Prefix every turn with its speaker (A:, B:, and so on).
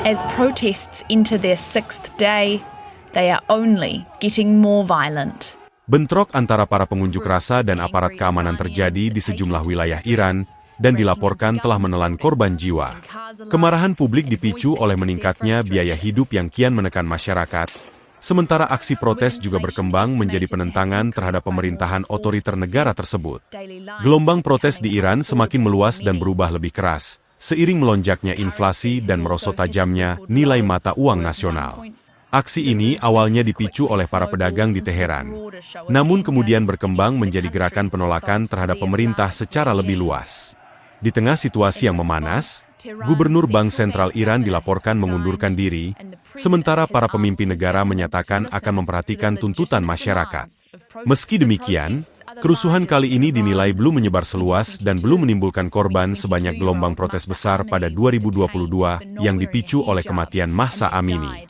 A: As protests enter their 6th day, they are only getting more violent.
B: Bentrok antara para pengunjuk rasa dan aparat keamanan terjadi di sejumlah wilayah Iran dan dilaporkan telah menelan korban jiwa. Kemarahan publik dipicu oleh meningkatnya biaya hidup yang kian menekan masyarakat. Sementara aksi protes juga berkembang menjadi penentangan terhadap pemerintahan otoriter negara tersebut. Gelombang protes di Iran semakin meluas dan berubah lebih keras, seiring melonjaknya inflasi dan merosot tajamnya nilai mata uang nasional. Aksi ini awalnya dipicu oleh para pedagang di Teheran, namun kemudian berkembang menjadi gerakan penolakan terhadap pemerintah secara lebih luas. Di tengah situasi yang memanas, Gubernur Bank Sentral Iran dilaporkan mengundurkan diri, sementara para pemimpin negara menyatakan akan memperhatikan tuntutan masyarakat. Meski demikian, kerusuhan kali ini dinilai belum menyebar seluas dan belum menimbulkan korban sebanyak gelombang protes besar pada 2022 yang dipicu oleh kematian Mahsa Amini.